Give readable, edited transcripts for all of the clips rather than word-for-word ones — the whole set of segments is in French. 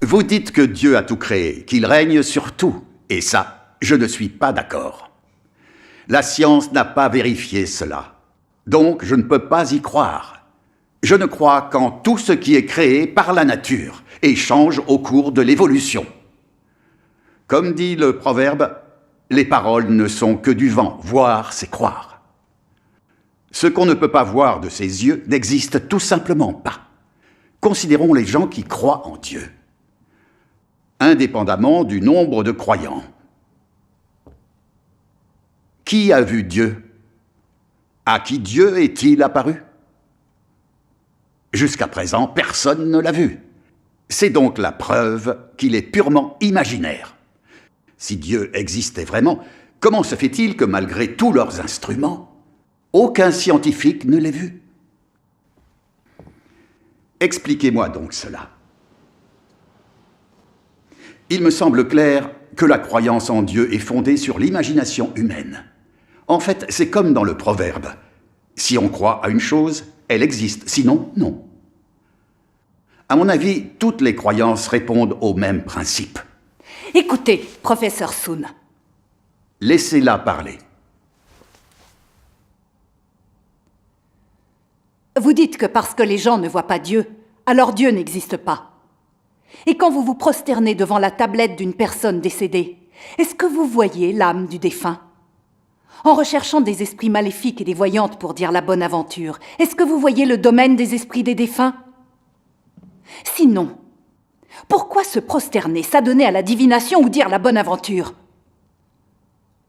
Vous dites que Dieu a tout créé, qu'il règne sur tout. Et ça, je ne suis pas d'accord. La science n'a pas vérifié cela. Donc, je ne peux pas y croire. Je ne crois qu'en tout ce qui est créé par la nature et change au cours de l'évolution. Comme dit le proverbe, les paroles ne sont que du vent, voir c'est croire. Ce qu'on ne peut pas voir de ses yeux n'existe tout simplement pas. Considérons les gens qui croient en Dieu, indépendamment du nombre de croyants. Qui a vu Dieu? À qui Dieu est-il apparu? Jusqu'à présent, personne ne l'a vu. C'est donc la preuve qu'il est purement imaginaire. Si Dieu existait vraiment, comment se fait-il que malgré tous leurs instruments, aucun scientifique ne l'ait vu? Expliquez-moi donc cela. Il me semble clair que la croyance en Dieu est fondée sur l'imagination humaine. En fait, c'est comme dans le proverbe. Si on croit à une chose, elle existe, sinon, non. À mon avis, toutes les croyances répondent au même principe. Écoutez, professeur Sun. Laissez-la parler. Vous dites que parce que les gens ne voient pas Dieu, alors Dieu n'existe pas. Et quand vous vous prosternez devant la tablette d'une personne décédée, est-ce que vous voyez l'âme du défunt? En recherchant des esprits maléfiques et des voyantes pour dire la bonne aventure, est-ce que vous voyez le domaine des esprits des défunts? Sinon, pourquoi se prosterner, s'adonner à la divination ou dire la bonne aventure?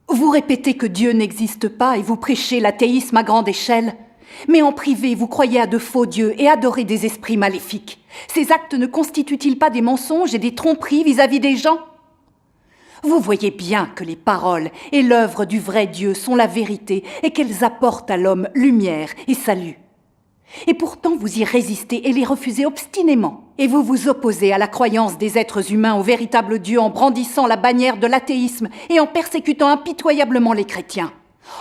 Vous répétez que Dieu n'existe pas et vous prêchez l'athéisme à grande échelle. Mais en privé, vous croyez à de faux dieux et adorez des esprits maléfiques. Ces actes ne constituent-ils pas des mensonges et des tromperies vis-à-vis des gens? Vous voyez bien que les paroles et l'œuvre du vrai Dieu sont la vérité et qu'elles apportent à l'homme lumière et salut. Et pourtant, vous y résistez et les refusez obstinément. Et vous vous opposez à la croyance des êtres humains au véritable Dieu en brandissant la bannière de l'athéisme et en persécutant impitoyablement les chrétiens.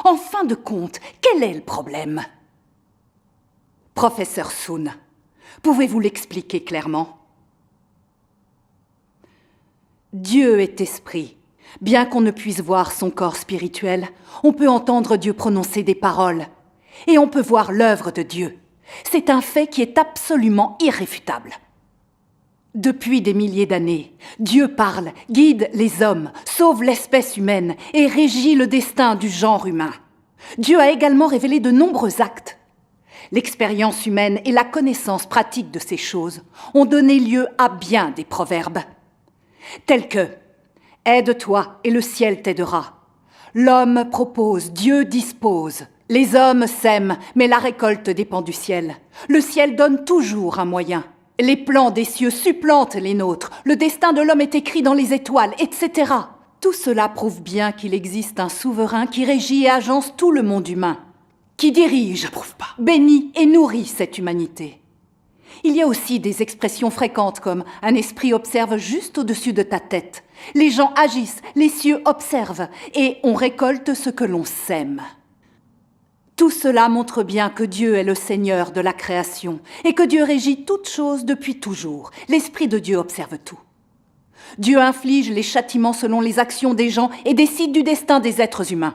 En fin de compte, quel est le problème? Professeur Sun, pouvez-vous l'expliquer clairement? Dieu est esprit. Bien qu'on ne puisse voir son corps spirituel, on peut entendre Dieu prononcer des paroles. Et on peut voir l'œuvre de Dieu. C'est un fait qui est absolument irréfutable. Depuis des milliers d'années, Dieu parle, guide les hommes, sauve l'espèce humaine et régit le destin du genre humain. Dieu a également révélé de nombreux actes. L'expérience humaine et la connaissance pratique de ces choses ont donné lieu à bien des proverbes, tels que « Aide-toi et le ciel t'aidera »,« L'homme propose, Dieu dispose »,« Les hommes sèment, mais la récolte dépend du ciel »,« Le ciel donne toujours un moyen »,« Les plans des cieux supplantent les nôtres »,« Le destin de l'homme est écrit dans les étoiles », etc. Tout cela prouve bien qu'il existe un souverain qui régit et agence tout le monde humain, qui dirige, bénit et nourrit cette humanité. Il y a aussi des expressions fréquentes comme « un esprit observe juste au-dessus de ta tête »,« les gens agissent, les cieux observent » et « on récolte ce que l'on sème ». Tout cela montre bien que Dieu est le Seigneur de la création et que Dieu régit toutes choses depuis toujours. L'Esprit de Dieu observe tout. Dieu inflige les châtiments selon les actions des gens et décide du destin des êtres humains.